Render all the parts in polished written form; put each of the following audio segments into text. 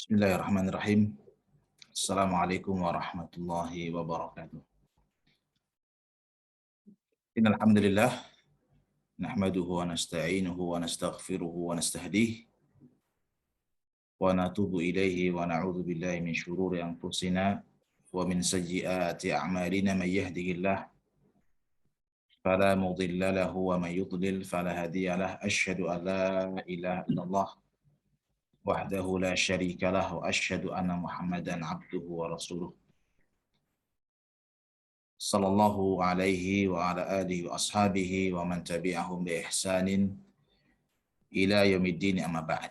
Bismillahirrahmanirrahim. Assalamualaikum warahmatullahi wabarakatuh. Innal hamdalillah nahmaduhu wa nasta'inuhu wa nastaghfiruhu wa nastahdihi wa natubu ilaihi wa na'udzu billahi min syururi anfusina wa min sayyiati a'malina may yahdihillah fala mudilla lahu wa may yudlil fala hadiya lahu. Asyhadu an la ilaha illallah wahdahu la syarika lahu wa asyhadu anna Muhammadan abduhu wa rasuluh. Sallallahu alaihi wa ala alihi wa ashabihi wa man tabi'ahum bi ihsanin ila yaumiddin, amma ba'd.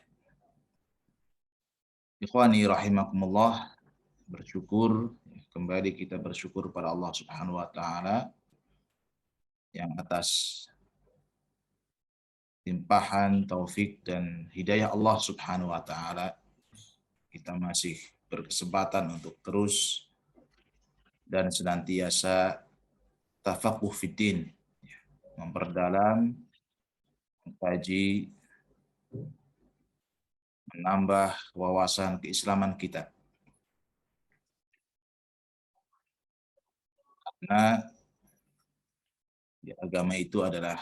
Ikhwani rahimakumullah, kembali kita bersyukur pada Allah Subhanahu wa taala yang atas limpahan taufik dan hidayah Allah Subhanahu wa taala kita masih berkesempatan untuk terus dan senantiasa tafaqquh fiddin, memperdalam, mengkaji, menambah wawasan keislaman kita. Karena agama itu adalah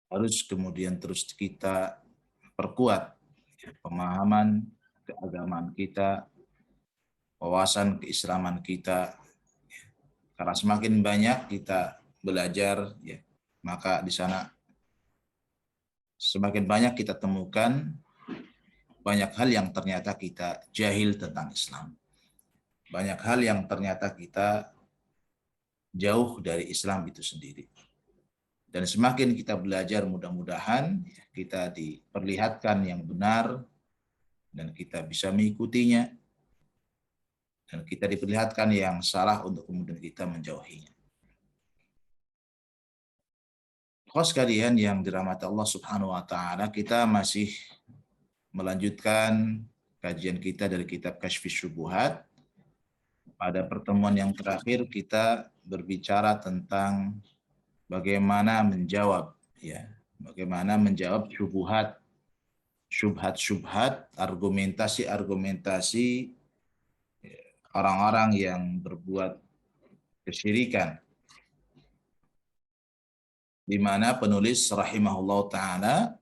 harus kemudian terus kita perkuat pemahaman keagamaan kita, wawasan keislaman kita. Karena semakin banyak kita belajar, maka di sana semakin banyak kita temukan banyak hal yang ternyata kita jahil tentang Islam. Banyak hal yang ternyata kita jauh dari Islam itu sendiri. Dan semakin kita belajar, mudah-mudahan kita diperlihatkan yang benar dan kita bisa mengikutinya, dan kita diperlihatkan yang salah untuk kemudian kita menjauhinya. Khos kalian yang dirahmati Allah Subhanahu wa taala, kita masih melanjutkan kajian kita dari kitab Kasyfus Syubuhat. Pada pertemuan yang terakhir kita berbicara tentang bagaimana menjawab syubhat-syubhat, argumentasi orang-orang yang berbuat kesyirikan, di mana penulis rahimahullah taala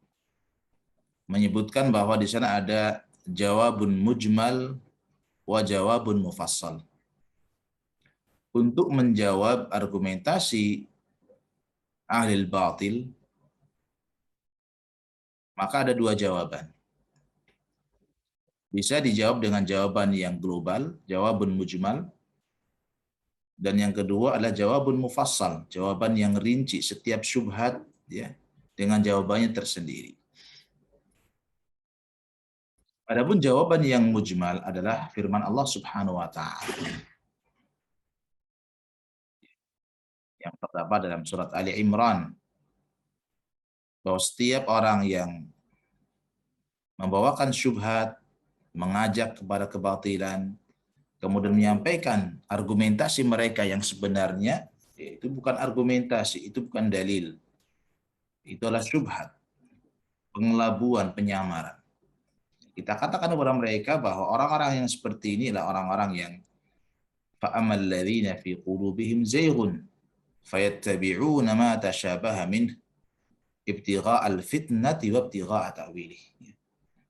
menyebutkan bahwa di sana ada jawabun mujmal wa jawabun mufassal. Untuk menjawab argumentasi ahlil batil, maka ada dua jawaban. Bisa dijawab dengan jawaban yang global, jawabun mujmal, dan yang kedua adalah jawabun mufassal, jawaban yang rinci setiap syubhat dengan jawabannya tersendiri. Adapun jawaban yang mujmal adalah firman Allah Subhanahu wa taala yang terdapat dalam surat Ali Imran, bahwa setiap orang yang membawakan syubhat, mengajak kepada kebatilan, kemudian menyampaikan argumentasi mereka yang sebenarnya, itu bukan argumentasi, itu bukan dalil. Itu adalah syubhat, pengelabuan, penyamaran. Kita katakan kepada mereka bahwa orang-orang yang seperti ini adalah orang-orang yang fa'amal ladzina fi qulubihim zayghun fayattabi'una ma tashabaha minhu ibtigha'al fitnati wa ibtigha'a ta'wilih.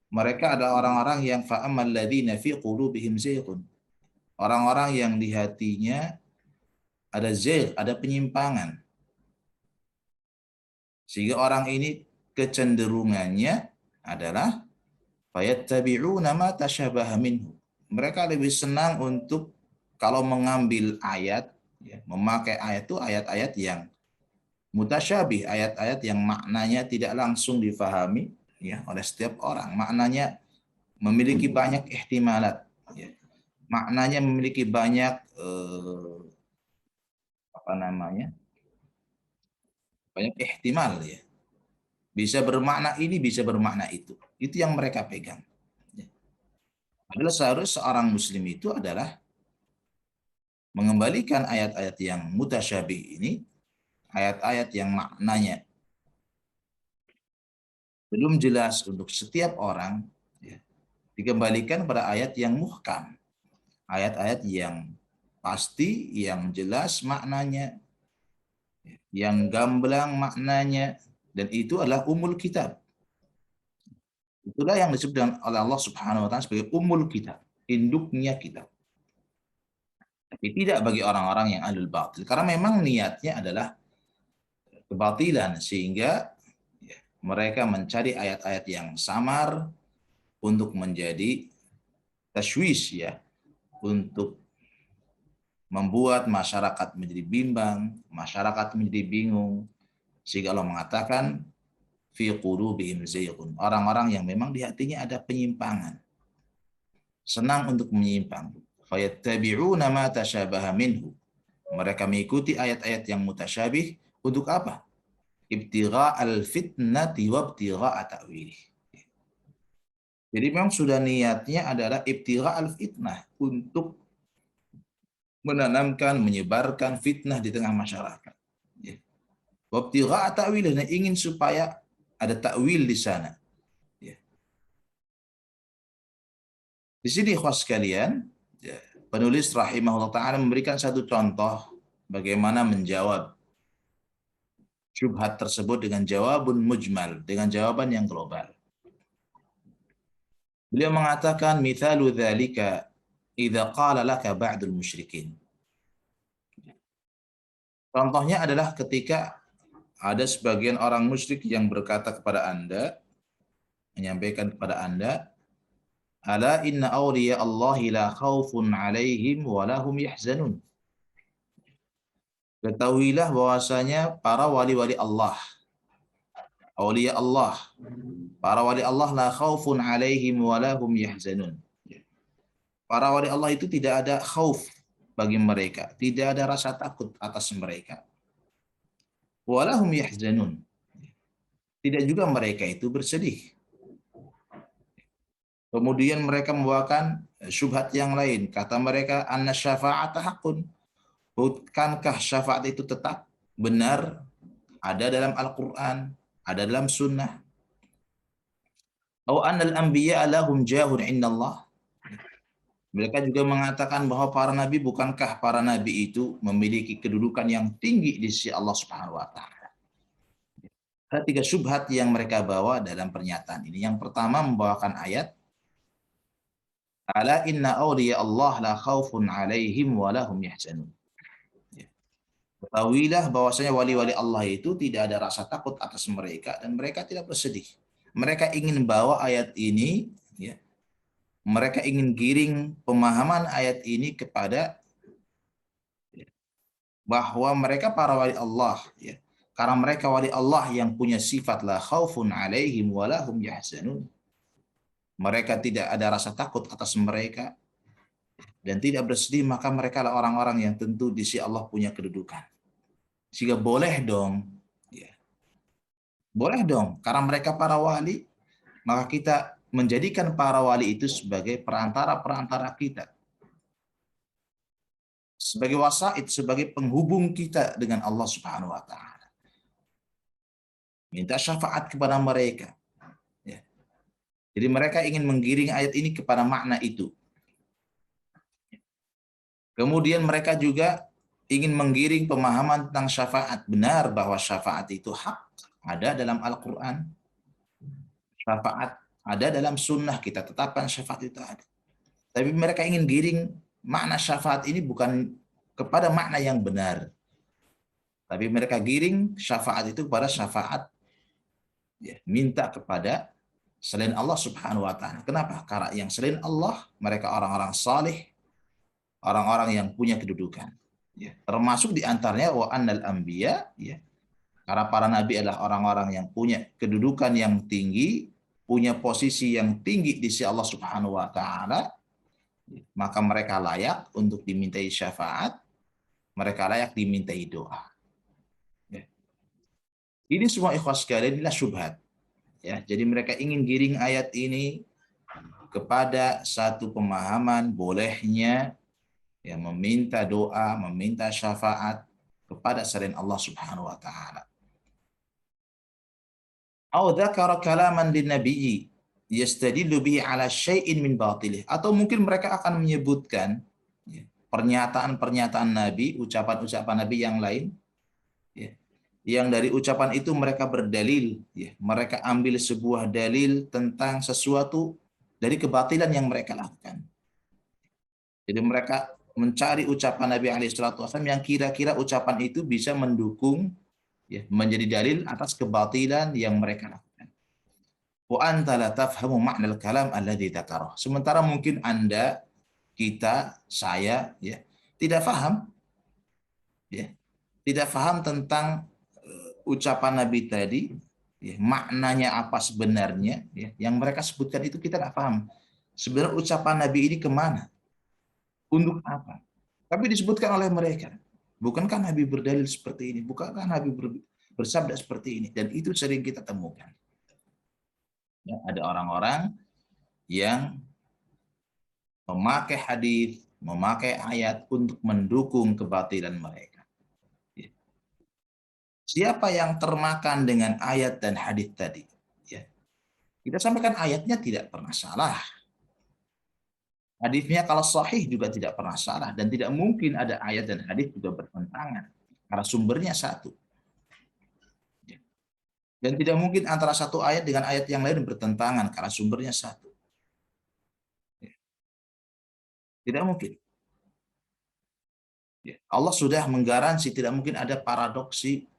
Mereka adalah orang-orang yang fa'amal ladzina fi qulubihim zayghun, orang-orang yang di hatinya ada zaygh, ada penyimpangan, sehingga orang ini kecenderungannya adalah fayattabi'una ma tashabaha minhu. Mereka lebih senang untuk kalau mengambil ayat, memakai ayat itu ayat-ayat yang mutasyabih, ayat-ayat yang maknanya tidak langsung difahami oleh setiap orang. Maknanya memiliki banyak ihtimalat, maknanya memiliki banyak banyak ihtimal, bisa bermakna ini, bisa bermakna itu. Itu yang mereka pegang. Adalah seharusnya seorang muslim itu adalah mengembalikan ayat-ayat yang mutasyabih ini, ayat-ayat yang maknanya belum jelas untuk setiap orang, dikembalikan pada ayat yang muhkam, ayat-ayat yang pasti, yang jelas maknanya, yang gamblang maknanya, dan itu adalah umul kitab. Itulah yang disebut oleh Allah Subhanahu wa taala sebagai umul kitab, induknya kitab. Tapi tidak bagi orang-orang yang ahlul batil, karena memang niatnya adalah kebatilan, sehingga ya, mereka mencari ayat-ayat yang samar untuk menjadi tashwish, ya, untuk membuat masyarakat menjadi bimbang, masyarakat menjadi bingung, sehingga Allah mengatakan fi qulubihim zayghun, orang-orang yang memang di hatinya ada penyimpangan, senang untuk menyimpang. Fayattabi'una ma tasyabaha minhu, mereka mengikuti ayat-ayat yang mutasyabih untuk apa? Ibtigha'al fitnati wa ibtigha'a ta'wilih. Jadi memang sudah niatnya adalah ibtigha'al fitnah, untuk menanamkan, menyebarkan fitnah di tengah masyarakat. Ya. Wa ibtigha'a ta'wilih, ingin supaya ada takwil di sana. Ya. Di sini ikhwas sekalian, ya, penulis rahimahullah ta'ala memberikan satu contoh bagaimana menjawab syubhat tersebut dengan jawabun mujmal, dengan jawaban yang global. Beliau mengatakan, mithalu dzalika idza qala laka ba'dul musyrikin. Contohnya adalah ketika ada sebagian orang musyrik yang berkata kepada Anda, menyampaikan kepada Anda, ala inna awliya Allahi la khaufun alaihim wa lahum yahzanun. Ketahuilah bahwasanya para wali-wali Allah, awliya Allah, para wali Allah la khaufun alaihim wa lahum yahzanun. Para wali Allah itu tidak ada khauf bagi mereka, tidak ada rasa takut atas mereka. Wa lahum yahzanun. Tidak juga mereka itu bersedih. Kemudian mereka membawakan syubhat yang lain. Kata mereka, anna syafa'ata haqqun. Bukankah syafaat itu tetap benar? Ada dalam Al-Quran, ada dalam sunnah. Au annal anbiya lahum jahun indallah. Mereka juga mengatakan bahwa para nabi, bukankah para nabi itu memiliki kedudukan yang tinggi di sisi Allah Subhanahu wa taala. Ada tiga syubhat yang mereka bawa dalam pernyataan ini. Yang pertama membawakan ayat ala inna awliya Allah la khaufun alaihim wa lahum yahzanun. Ketahuilah bahwasanya wali-wali Allah itu tidak ada rasa takut atas mereka dan mereka tidak bersedih. Mereka ingin bawa ayat ini, ya, mereka ingin giring pemahaman ayat ini kepada bahwa mereka para wali Allah, ya, karena mereka wali Allah yang punya sifat la khaufun alaihim wa lahum yahzanun. Mereka tidak ada rasa takut atas mereka dan tidak bersedih, maka mereka adalah orang-orang yang tentu di sisi Allah punya kedudukan. Sehingga boleh dong, ya, boleh dong, karena mereka para wali, maka kita menjadikan para wali itu sebagai perantara-perantara kita, sebagai wasaid, sebagai penghubung kita dengan Allah Subhanahu wa taala. Minta syafaat kepada mereka. Ya. Jadi mereka ingin menggiring ayat ini kepada makna itu. Kemudian mereka juga ingin menggiring pemahaman tentang syafaat. Benar bahwa syafaat itu hak, ada dalam Al-Quran. Syafaat ada dalam sunnah, kita tetapkan syafaat itu ada. Tapi mereka ingin giring makna syafaat ini bukan kepada makna yang benar. Tapi mereka giring syafaat itu kepada syafaat, ya, minta kepada selain Allah Subhanahu wa taala. Kenapa? Karena yang selain Allah, mereka orang-orang saleh, orang-orang yang punya kedudukan. Ya, termasuk di antaranya wa annal anbiya, ya. Karena para nabi adalah orang-orang yang punya kedudukan yang tinggi, punya posisi yang tinggi di sisi Allah Subhanahu wa taala, maka mereka layak untuk dimintai syafaat, mereka layak dimintai doa. Ya. Ini semua ikhwas sekalian inilah syubhat. Ya, jadi mereka ingin giring ayat ini kepada satu pemahaman bolehnya, ya, meminta doa, meminta syafaat kepada selain Allah Subhanahu wa taala. Au dzakara kalaman linnabiyyi, yastadillu bihi ala syai'in min batilih, atau mungkin mereka akan menyebutkan ya, pernyataan-pernyataan Nabi, ucapan-ucapan Nabi yang lain, ya, yang dari ucapan itu mereka berdalil, ya, mereka ambil sebuah dalil tentang sesuatu dari kebatilan yang mereka lakukan. Jadi mereka mencari ucapan Nabi SAW yang kira-kira ucapan itu bisa mendukung, ya, menjadi dalil atas kebatilan yang mereka lakukan. Wa anta la tafhamu ma'nal kalam alladhi dzakarah. Sementara mungkin Anda, kita, saya, ya, tidak paham, ya, tidak paham tentang ucapan Nabi tadi, ya, maknanya apa sebenarnya, ya, yang mereka sebutkan itu kita nggak paham. Sebenarnya ucapan Nabi ini kemana? Untuk apa? Tapi disebutkan oleh mereka. Bukankah Nabi berdalil seperti ini? Bukankah Nabi bersabda seperti ini? Dan itu sering kita temukan. Ya, ada orang-orang yang memakai hadis, memakai ayat untuk mendukung kebatilan mereka. Ya. Siapa yang termakan dengan ayat dan hadis tadi? Ya. Kita sampaikan ayatnya tidak pernah salah. Hadisnya kalau sahih juga tidak pernah salah, dan tidak mungkin ada ayat dan hadis juga bertentangan karena sumbernya satu. Dan tidak mungkin antara satu ayat dengan ayat yang lain bertentangan karena sumbernya satu. Tidak mungkin. Allah sudah menggaransi tidak mungkin ada paradoksi,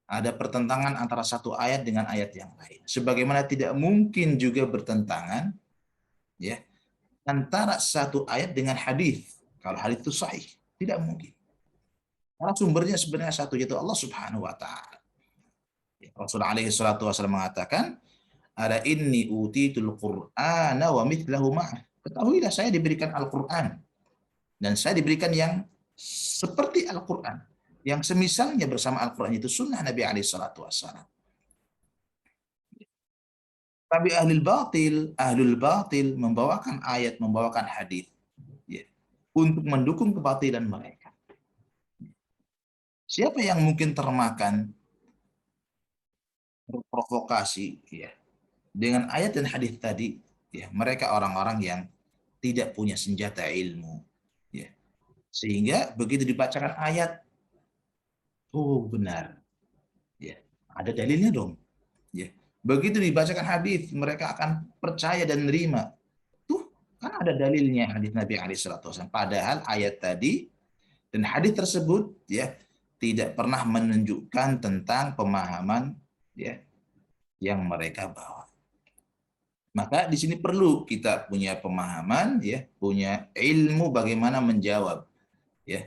ada pertentangan antara satu ayat dengan ayat yang lain. Sebagaimana tidak mungkin juga bertentangan, ya, antara satu ayat dengan hadis. Kalau hadis itu sahih, tidak mungkin. Karena sumbernya sebenarnya satu, yaitu Allah Subhanahu wa taala. Rasulullah alaihi salatu wasallam mengatakan, "Ala inni utitul Qur'ana wa mithlahu ma'ah." Ketahuilah saya diberikan Al-Qur'an dan saya diberikan yang seperti Al-Qur'an. Yang semisalnya bersama Al-Qur'an itu sunnah Nabi alaihi salatu wasallam. Tapi ahlul batil membawakan ayat, membawakan hadis, ya, untuk mendukung kebatilan mereka. Siapa yang mungkin termakan provokasi, ya, dengan ayat dan hadis tadi? Ya, mereka orang-orang yang tidak punya senjata ilmu, ya. Sehingga begitu dibacakan ayat, oh benar, ya, ada dalilnya dong, ya. Begitu dibacakan hadis, mereka akan percaya dan menerima. Tuh, kan ada dalilnya hadis Nabi SAW. Padahal ayat tadi dan hadis tersebut, ya, tidak pernah menunjukkan tentang pemahaman, ya, yang mereka bawa. Maka di sini perlu kita punya pemahaman, ya, punya ilmu bagaimana menjawab, ya.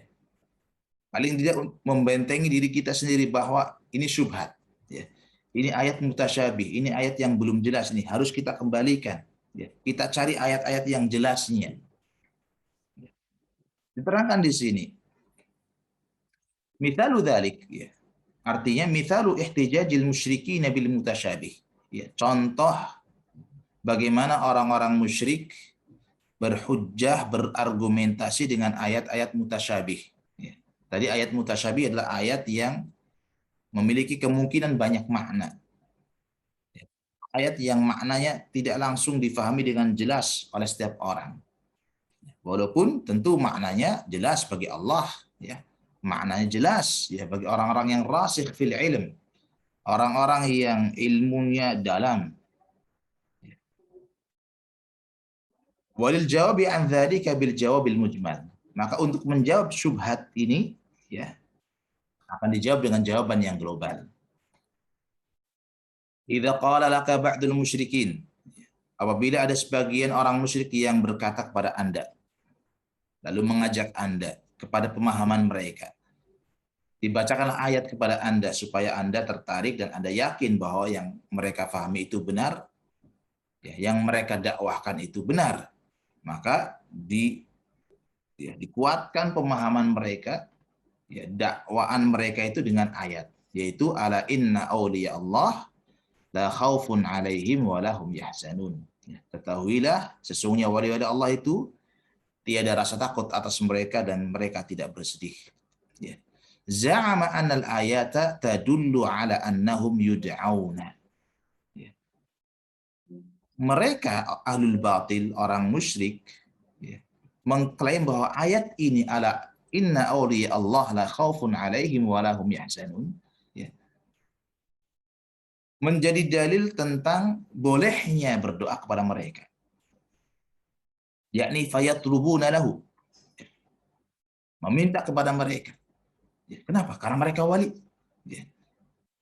Paling tidak membentengi diri kita sendiri bahwa ini syubhat, ya. Ini ayat mutasyabih, ini ayat yang belum jelas nih, harus kita kembalikan, ya. Kita cari ayat-ayat yang jelasnya. Diterangkan di sini. Mithalu dzalik, ya. Artinya mithalu ihtijajil musyrikin bil mutasyabih. Ya, contoh bagaimana orang-orang musyrik berhujjah, berargumentasi dengan ayat-ayat mutasyabih. Ya. Tadi ayat mutasyabih adalah ayat yang memiliki kemungkinan banyak makna. Ya. Ayat yang maknanya tidak langsung difahami dengan jelas oleh setiap orang. Walaupun tentu maknanya jelas bagi Allah, ya. Maknanya jelas, ya, bagi orang-orang yang rasikh fil ilm, orang-orang yang ilmunya dalam. Walil jawabi an dzalika bil jawabil mujmal. Maka untuk menjawab syubhat ini, ya, akan dijawab dengan jawaban yang global. Idza qala laka ba'dul musyrikin. Apabila ada sebagian orang musyrik yang berkata kepada Anda, lalu mengajak Anda kepada pemahaman mereka. Dibacakanlah ayat kepada Anda supaya Anda tertarik dan Anda yakin bahwa yang mereka pahami itu benar, ya, yang mereka dakwahkan itu benar. Maka dikuatkan pemahaman mereka, ya, dakwaan mereka itu dengan ayat, yaitu ala inna awliya Allah la khaufun alaihim wa lahum yahzanun. Ya, ketahuilah sesungguhnya wali-wali Allah itu tiada rasa takut atas mereka dan mereka tidak bersedih. Ya. Za'ama annal ayata tadullu ala annahum yud'auna. Ya. mereka ahlul batil, orang musyrik, ya, mengklaim bahwa ayat ini ala inna awliya Allah la khaufun alaihim wa lahum yahzanun, ya, menjadi dalil tentang bolehnya berdoa kepada mereka, yakni fayatlubuna lahu, meminta kepada mereka. Ya, kenapa? Karena mereka wali. Ya.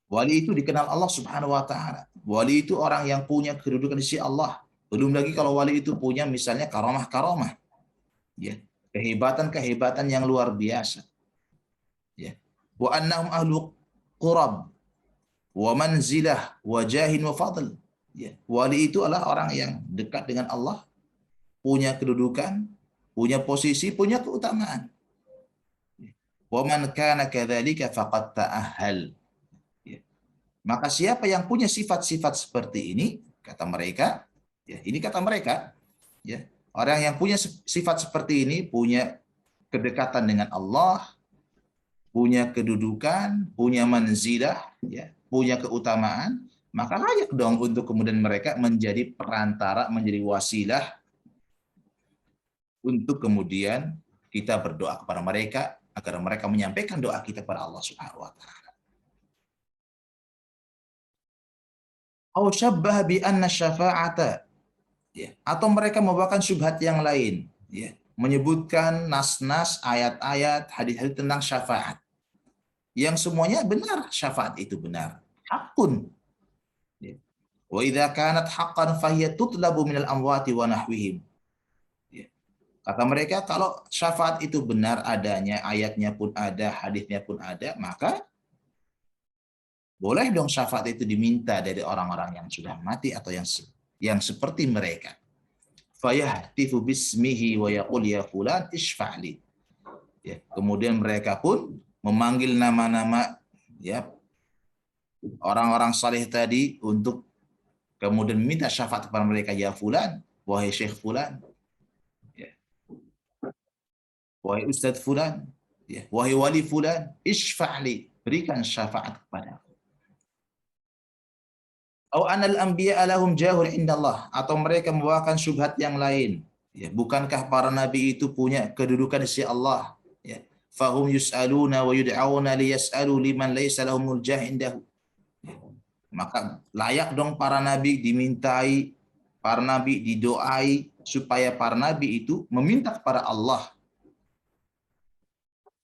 Wali itu dikenal Allah Subhanahu wa taala. Wali itu orang yang punya kedudukan di sisi Allah. Belum lagi kalau wali itu punya misalnya karamah-karamah, ya. Kehebatan-kehebatan yang luar biasa, ya. Wa annahum ahlu qurab wa manzilah wa jahin wa fadl. Ya. Wali itu adalah orang yang dekat dengan Allah, punya kedudukan, punya posisi, punya keutamaan. Wa man kana kadzalika faqad ta'ahhal. Maka siapa yang punya sifat-sifat seperti ini, kata mereka, ya, ini kata mereka, ya, orang yang punya sifat seperti ini, punya kedekatan dengan Allah, punya kedudukan, punya manzilah, ya, punya keutamaan, maka layak dong untuk kemudian mereka menjadi perantara, menjadi wasilah untuk kemudian kita berdoa kepada mereka agar mereka menyampaikan doa kita kepada Allah Subhanahu wa taala. Au syabbaha bi anna syafa'ata, ya, atau mereka membawakan syubhat yang lain, ya, menyebutkan nas-nas, ayat-ayat, hadis-hadis tentang syafaat yang semuanya benar, syafaat itu benar, hakun, ya. Wa idza kanat haqqan fahiya tutlabu minal amwati wa nahwihim, ya. Kata mereka kalau syafaat itu benar adanya, ayatnya pun ada, hadisnya pun ada, maka boleh dong syafaat itu diminta dari orang-orang yang sudah mati atau yang seperti mereka. Fayahtifu bismihi wa yaqul ya fulan isfa'li. Ya, kemudian mereka pun memanggil nama-nama, ya, orang-orang saleh tadi untuk kemudian minta syafaat kepada mereka, ya fulan, wahai syekh fulan, ya, wahai ustadz fulan, ya, wahai wali fulan, isfa'li, berikan syafaat kepada. Au anal anbiya lahum jahul indallah, atau mereka membawakan syubhat yang lain, ya, bukankah para nabi itu punya kedudukan di sisi Allah, ya, fahum yus'aluna wa yud'auna liyas'alu liman laysa lahumul jah indahu, ya. Maka layak dong para nabi dimintai, para nabi didoai supaya para nabi itu meminta kepada Allah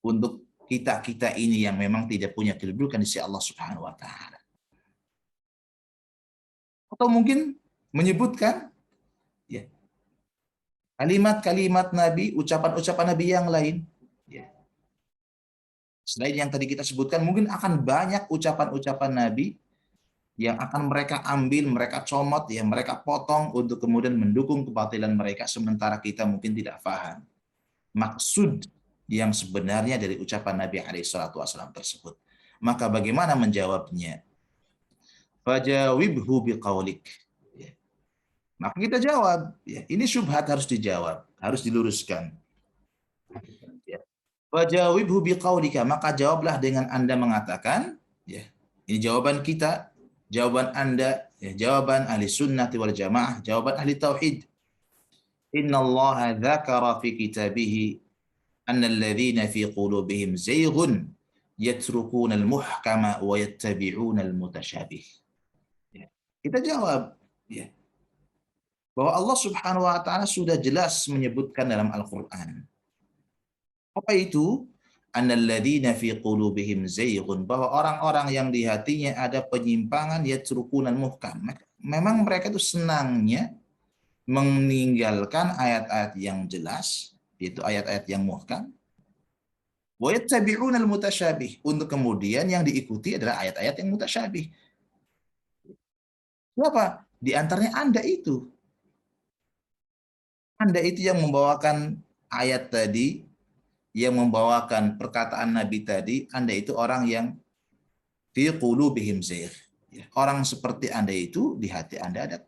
untuk kita-kita ini yang memang tidak punya kedudukan di sisi Allah Subhanahu wa taala. Atau mungkin menyebutkan, ya, kalimat-kalimat Nabi, ucapan-ucapan Nabi yang lain, ya. Selain yang tadi kita sebutkan, mungkin akan banyak ucapan-ucapan Nabi yang akan mereka ambil, mereka comot, ya, mereka potong untuk kemudian mendukung kebatilan mereka, sementara kita mungkin tidak paham maksud yang sebenarnya dari ucapan Nabi SAW tersebut. Maka bagaimana menjawabnya? Fajawibhu biqaulik. Ya. Maka kita jawab, ya, ini syubhat harus dijawab, harus diluruskan. Ya. Fajawibhu biqaulika, maka jawablah dengan Anda mengatakan, ya, ini jawaban kita, jawaban Anda, ya, jawaban ahli sunnati wal jamaah, jawaban ahli tauhid. Innallaha dzakara fi kitabihi anna alladhina fi qulubihim zayghun yatrukuna al-muhkama wa yattabi'una al-mutasyabih. Ya. Kita jawab, ya, bahwa Allah Subhanahu wa taala sudah jelas menyebutkan dalam Al-Qur'an. Apa itu? Annalladzina fi qulubihim zayghun, bahwa orang-orang yang di hatinya ada penyimpangan, yatrukunal muhkam. Memang mereka itu senangnya meninggalkan ayat-ayat yang jelas, yaitu ayat-ayat yang muhkam. Wa yattabi'unal mutasyabih, untuk kemudian yang diikuti adalah ayat-ayat yang mutasyabih. Siapa? Di antaranya Anda itu. Anda itu yang membawakan ayat tadi, yang membawakan perkataan Nabi tadi, Anda itu orang yang fi qulubihim zayg. Orang seperti Anda itu di hati Anda ada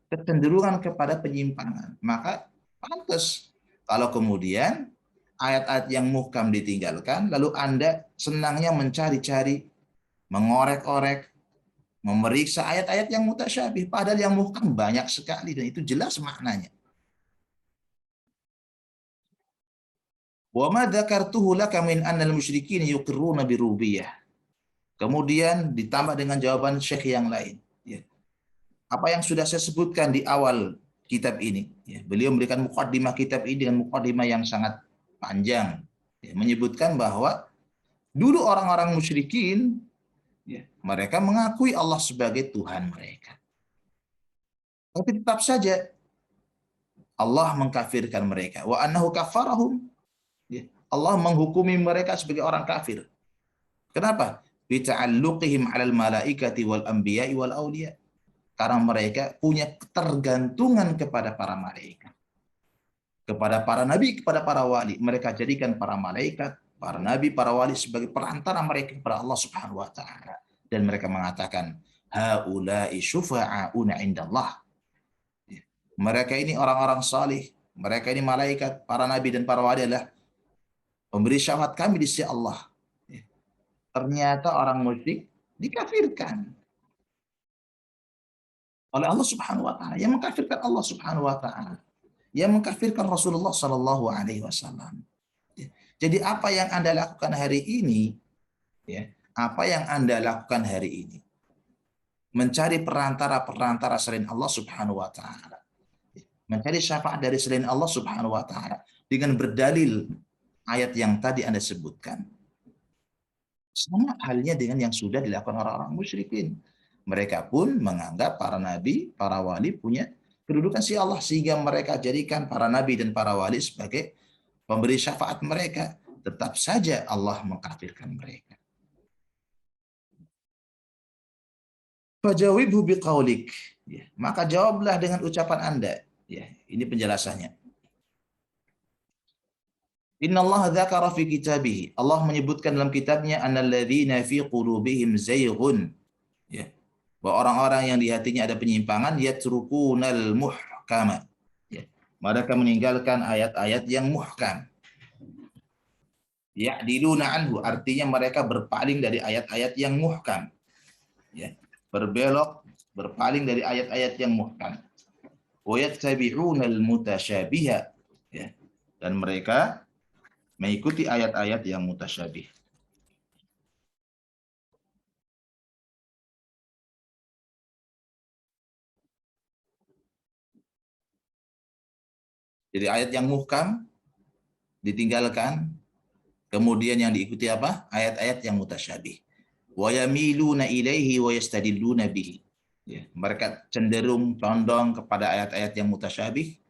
kecenderungan kepada penyimpangan. Maka pantas kalau kemudian ayat-ayat yang muhkam ditinggalkan, lalu Anda senangnya mencari-cari, mengorek-orek, memeriksa ayat-ayat yang mutasyabih, padahal yang muhkam banyak sekali dan itu jelas maknanya. Wa ma dzakartuhu laka min anna al-musyrikin yuqirruna birububiyah. Kemudian ditambah dengan jawaban Syekh yang lain. Ya. Apa yang sudah saya sebutkan di awal kitab ini. Ya. Beliau memberikan muqaddimah kitab ini dengan muqaddimah yang sangat panjang. Ya. Menyebutkan bahwa dulu orang-orang musyrikin, ya, mereka mengakui Allah sebagai Tuhan mereka. Tapi tetap saja Allah mengkafirkan mereka. Wa annahu kafarahum. Ya. Allah menghukumi mereka sebagai orang kafir. Kenapa? Bita'alluqihim 'alal malaikati wal anbiya'i wal auliya. Karena mereka punya ketergantungan kepada para malaikat, kepada para nabi, kepada para wali. Mereka jadikan para malaikat, para nabi, para wali sebagai perantara mereka kepada Allah Subhanahu wa taala. Dan mereka mengatakan, haula'i syufa'auna indallah. Mereka ini orang-orang salih, mereka ini malaikat, para nabi dan para wali adalah pemberi syafaat kami di sisi Allah. Ternyata orang musyrik dikafirkan oleh Allah Subhanahu wa taala, yang mengkafirkan Allah Subhanahu wa taala, yang mengkafirkan Rasulullah sallallahu alaihi wasallam. Jadi apa yang Anda lakukan hari ini, ya, apa yang Anda lakukan hari ini? Mencari perantara-perantara selain Allah Subhanahu wa taala. Mencari syafaat dari selain Allah Subhanahu wa taala dengan berdalil ayat yang tadi Anda sebutkan. Sama halnya dengan yang sudah dilakukan orang-orang musyrikin. Mereka pun menganggap para nabi, para wali punya kedudukan si Allah, sehingga mereka jadikan para nabi dan para wali sebagai pemberi syafaat mereka. Tetap saja Allah mengkafirkan mereka. Fajawibhu biqaulik. Ya, maka jawablah dengan ucapan Anda. Ya, ini penjelasannya. Inna Allah dzakara fi kitabih. Allah menyebutkan dalam kitabnya annalladzina fi qulubihim zayghun. Ya. Bahwa orang-orang yang di hatinya ada penyimpangan, yatrukunal muhkama. Ya. Mereka meninggalkan ayat-ayat yang muhkam. Ya'diluna anhu, artinya mereka berpaling dari ayat-ayat yang muhkam. Ya. Berbelok, berpaling dari ayat-ayat yang muhkam. Wa yattabi'unal mutasyabiha. Ya. Dan mereka mengikuti ayat-ayat yang mutasyabih. Jadi ayat yang muhkam ditinggalkan, kemudian yang diikuti apa? Ayat-ayat yang mutasyabih. Wa yamiluna ilaihi wa yastadilluna bihi. Ya, mereka cenderung condong kepada ayat-ayat yang mutasyabih,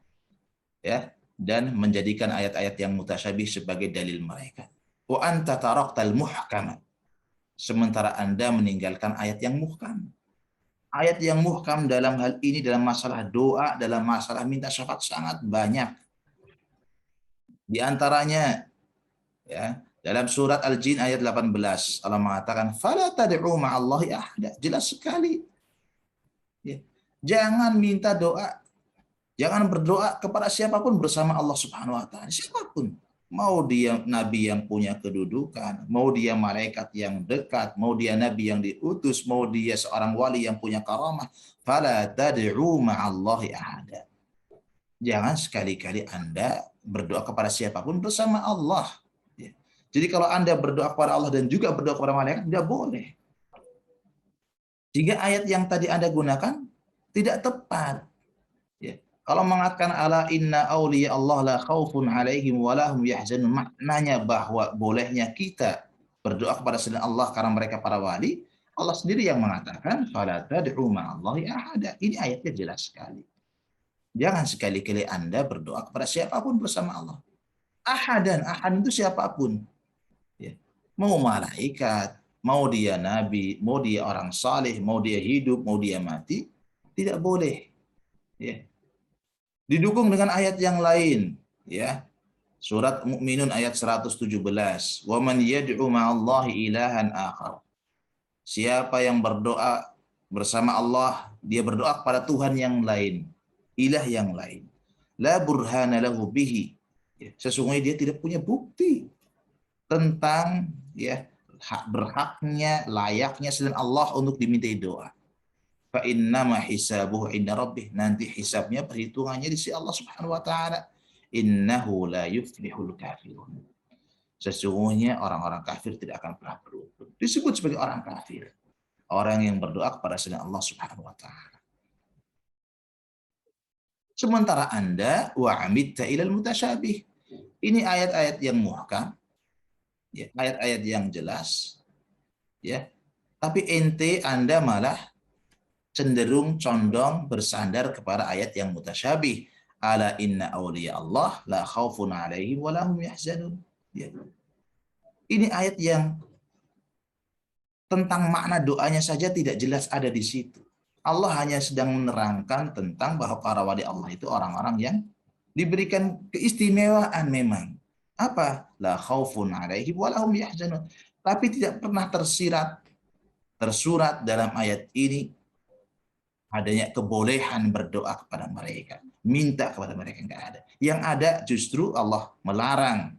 ya, dan menjadikan ayat-ayat yang mutasyabih sebagai dalil mereka. Wa anta taraktal muhkama. Sementara Anda meninggalkan ayat yang muhkam. Ayat yang muhkam dalam hal ini, dalam masalah doa, dalam masalah minta syafaat sangat banyak. Di antaranya, ya, dalam surat Al-Jin ayat 18, Allah mengatakan, "Fala tad'u ma'allahi ahada." Jelas sekali. Ya. Jangan minta doa, jangan berdoa kepada siapapun bersama Allah Subhanahu wa taala. Siapapun. Mau dia nabi yang punya kedudukan, mau dia malaikat yang dekat, mau dia nabi yang diutus, mau dia seorang wali yang punya karamah, fala tad'u ma'allahi ahada. Jangan sekali-kali Anda berdoa kepada siapapun bersama Allah. Ya. Jadi kalau Anda berdoa kepada Allah dan juga berdoa kepada malaikat, tidak boleh. Jika ayat yang tadi Anda gunakan tidak tepat. Ya. Kalau mengatakan ala inna awliya Allah la khaufun alaihim wa lahum yahzanun, maknanya bahwa bolehnya kita berdoa kepada selain Allah karena mereka para wali, Allah sendiri yang mengatakan fala tad'u ma'allahi ahada. Ini ayatnya jelas sekali. Jangan sekali-kali Anda berdoa kepada siapapun bersama Allah. Ahadan, ahad itu siapapun. Ya. Mau malaikat, mau dia nabi, mau dia orang saleh, mau dia hidup, mau dia mati, tidak boleh. Ya. Didukung dengan ayat yang lain. Ya. Surat Mu'minun ayat 117. Wa man yad'u ma'allahi ilahan akhar. Siapa yang berdoa bersama Allah, dia berdoa kepada Tuhan yang lain, ilah yang lain. La burhana lahu bihi. Sesungguhnya dia tidak punya bukti tentang, ya, hak berhaknya, layaknya selain Allah untuk dimintai doa. fa innama hisabuhu inda rabbih, nanti hisabnya perhitungannya di sisi Allah Subhanahu wa taala. Innahu la yuflihul kafirun. Sesungguhnya orang-orang kafir tidak akan pernah beruntung. Disebut sebagai orang kafir, orang yang berdoa kepada selain Allah Subhanahu wa taala. Sementara Anda wa amitta ilal mutasyabih. Ini ayat-ayat yang muhkam, ya, ayat-ayat yang jelas, ya. Tapi ente Anda malah cenderung condong bersandar kepada ayat yang mutasyabih. Ala inna awliya Allah la khaufun alaihim wa lahum yahzanun. Ya. Ini ayat yang tentang makna doanya saja tidak jelas ada di situ. Allah hanya sedang menerangkan tentang bahwa para wali Allah itu orang-orang yang diberikan keistimewaan memang. Apa? La khaufun alaihim wa lahum yahzanun. Tapi tidak pernah tersurat dalam ayat ini adanya kebolehan berdoa kepada mereka, minta kepada mereka, enggak ada. Yang ada justru Allah melarang.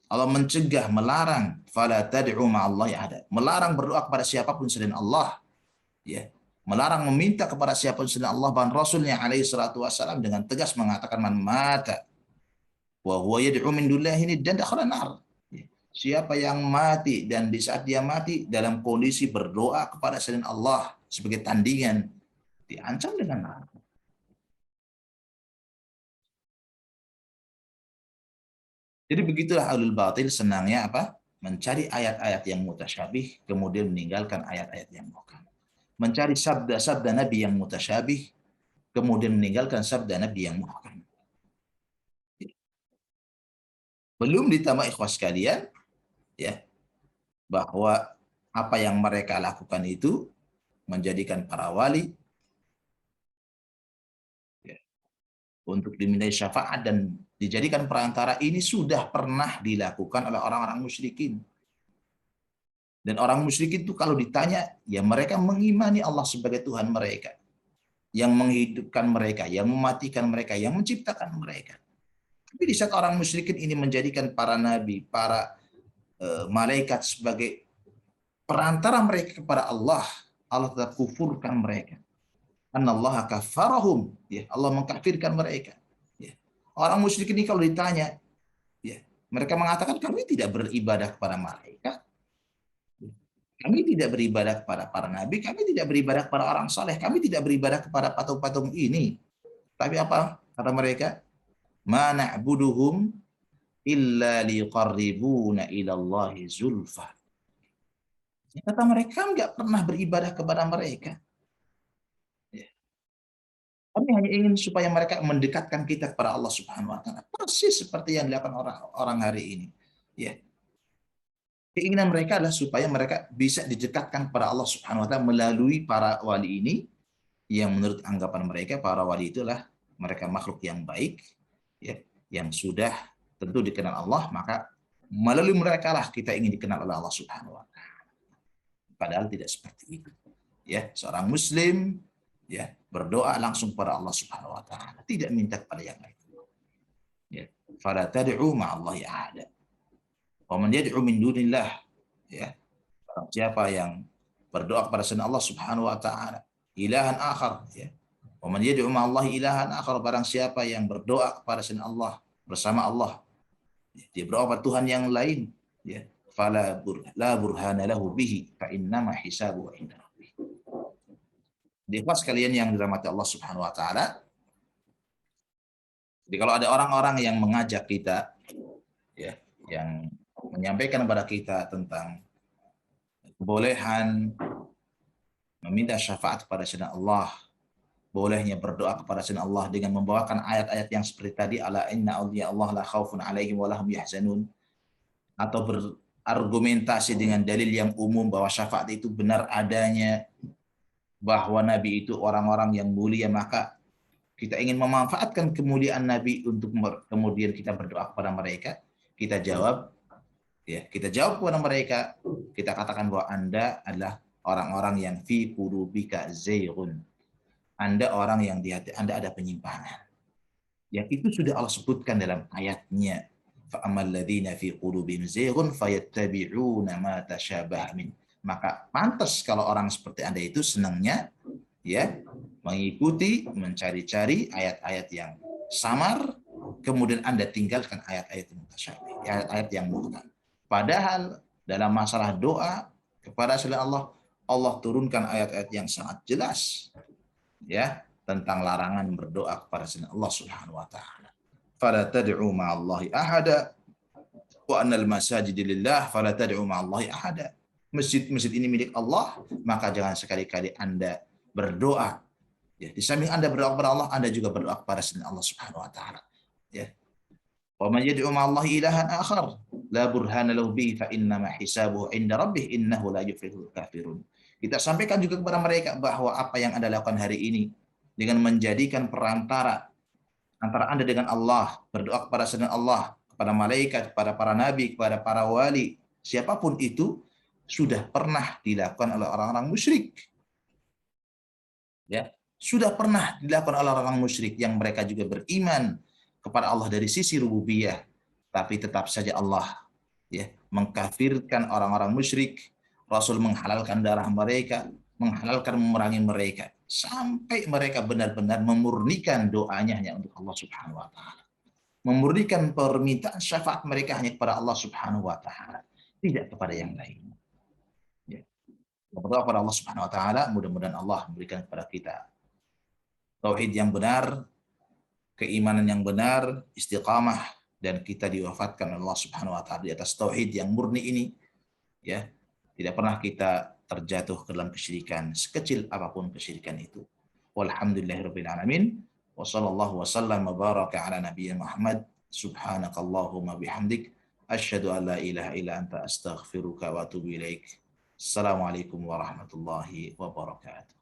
Allah mencegah, melarang, fala tad'u ma'allahi ahada. Melarang berdoa kepada siapapun selain Allah, ya. Melarang meminta kepada siapapun selain Allah dan Rasulnya alaihi salatu wasallam dengan tegas mengatakan man mata wa huwa yad'u min dunillahi niddan dakhala nar. Siapa yang mati dan di saat dia mati dalam kondisi berdoa kepada selain Allah sebagai tandingan, diancam dengan neraka. Jadi begitulah ahlul batil senangnya apa? Mencari ayat-ayat yang mutasyabih, kemudian meninggalkan ayat-ayat yang muhkam. Mencari sabda-sabda Nabi yang mutasyabih, kemudian meninggalkan sabda Nabi yang muhkam. Belum ditambah ikhwas sekalian, ya, bahwa apa yang mereka lakukan itu menjadikan para wali, ya, untuk dimintai syafaat dan dijadikan perantara ini sudah pernah dilakukan oleh orang-orang musyrikin. Dan orang musyrikin itu kalau ditanya, ya mereka mengimani Allah sebagai Tuhan mereka, yang menghidupkan mereka, yang mematikan mereka, yang menciptakan mereka. Tapi di saat orang musyrikin ini menjadikan para nabi, para malaikat sebagai perantara mereka kepada Allah, Allah tetap kufurkan mereka. Anallaha kafarahum, ya, Allah mengkafirkan mereka. Ya. Orang musyrik ini kalau ditanya, ya, mereka mengatakan kami tidak beribadah kepada malaikat, kami tidak beribadah kepada para nabi, kami tidak beribadah kepada orang saleh, kami tidak beribadah kepada patung-patung ini. Tapi apa kata mereka? Ma na'buduhum illa liqarribuna ilallahi zulfa. Kata mereka nggak pernah beribadah kepada mereka. Kami hanya ingin supaya mereka mendekatkan kita kepada Allah Subhanahu wa taala. Persis seperti yang dilakukan orang-orang hari ini. Ya. Keinginan mereka adalah supaya mereka bisa didekatkan kepada Allah Subhanahu wa taala melalui para wali ini, yang menurut anggapan mereka para wali itulah mereka makhluk yang baik, ya, yang sudah tentu dikenal Allah, maka melalui mereka lah kita ingin dikenal oleh Allah Subhanahu wa taala. Padahal tidak seperti itu. Ya, seorang muslim, ya, berdoa langsung pada Allah Subhanahu wa taala, tidak minta kepada yang lain. Ya, fala tad'u ma'allahi ahada. Wa man yad'u min dunillah, ya, siapa yang berdoa kepada selain Allah Subhanahu wa taala, ilahan akhar, ya. Wa man yad'u ma'allahi ilahan akhar, barang siapa yang berdoa kepada selain Allah bersama Allah, dia berdoa kepada Tuhan yang lain, ya, fala la burhana lahu bihi fa innama hisabuhu inda rabbih. Di kelas kalian yang dirahmati Allah Subhanahu wa taala. Jadi kalau ada orang-orang yang mengajak kita, ya, yang menyampaikan kepada kita tentang kebolehan meminta syafaat kepada selain Allah, bolehnya berdoa kepada selain Allah dengan membawakan ayat-ayat yang seperti tadi, ala inna awliya Allah la khaufun alaihim wa lahum yahzanun, atau berargumentasi dengan dalil yang umum bahwa syafaat itu benar adanya, bahwa Nabi itu orang-orang yang mulia, maka kita ingin memanfaatkan kemuliaan Nabi untuk kemudian kita berdoa kepada mereka. Kita jawab, ya, kita jawab kepada mereka, kita katakan bahwa Anda adalah orang-orang yang fi qulubika zayghun. Anda orang yang di hati Anda ada penyimpangan. Yang itu sudah Allah sebutkan dalam ayatnya. Fa amal ladzina fi qulubihim zayghun fayattabi'una ma tashabaha min. Maka pantas kalau orang seperti Anda itu senangnya ya, mengikuti, mencari-cari ayat-ayat yang samar, kemudian Anda tinggalkan ayat-ayat mutasyabih, ayat-ayat yang muhkam. Padahal dalam masalah doa kepada selain Allah, Allah turunkan ayat-ayat yang sangat jelas, ya, tentang larangan berdoa kepada selain Allah Subhanahu wa taala. Fala tad'u ma'allahi ahada wa annal masajid lillah fala tad'u ma'allahi ahada. Masjid-masjid ini milik Allah, maka jangan sekali-kali Anda berdoa. Ya, di samping Anda berdoa kepada Allah, Anda juga berdoa kepada selain Allah Subhanahu wa taala. Ya. Wa man yad'u ma'allahi ilahan akhar la burhana lahu bihi fa innama hisabuhu 'inda rabbih innahu la yuflihul kafirun. Kita sampaikan juga kepada mereka bahwa apa yang Anda lakukan hari ini dengan menjadikan perantara antara Anda dengan Allah, berdoa kepada selain Allah, kepada malaikat, kepada para nabi, kepada para wali, siapapun itu sudah pernah dilakukan oleh orang-orang musyrik. Ya, sudah pernah dilakukan oleh orang-orang musyrik yang mereka juga beriman kepada Allah dari sisi rububiyah, tapi tetap saja Allah, ya, mengkafirkan orang-orang musyrik. Rasul menghalalkan darah mereka, menghalalkan memerangi mereka, sampai mereka benar-benar memurnikan doanya hanya untuk Allah Subhanahu wa taala. Memurnikan permintaan syafaat mereka hanya kepada Allah Subhanahu wa taala, tidak kepada yang lain. Ya. Berdoa kepada Allah Subhanahu wa taala, mudah-mudahan Allah memberikan kepada kita tauhid yang benar, keimanan yang benar, istiqamah, dan kita diwafatkan oleh Allah Subhanahu wa taala di atas tauhid yang murni ini, ya. Tidak pernah kita terjatuh ke dalam kesyirikan, sekecil apapun kesyirikan itu. Walhamdulillahirabbil alamin. Wa sallallahu wasallam wa baraka ala nabiyyina Muhammad. Subhanakallahumma bihamdik asyhadu an la ilaha illa anta astaghfiruka wa atubu ilaik. Assalamualaikum warahmatullahi wabarakatuh.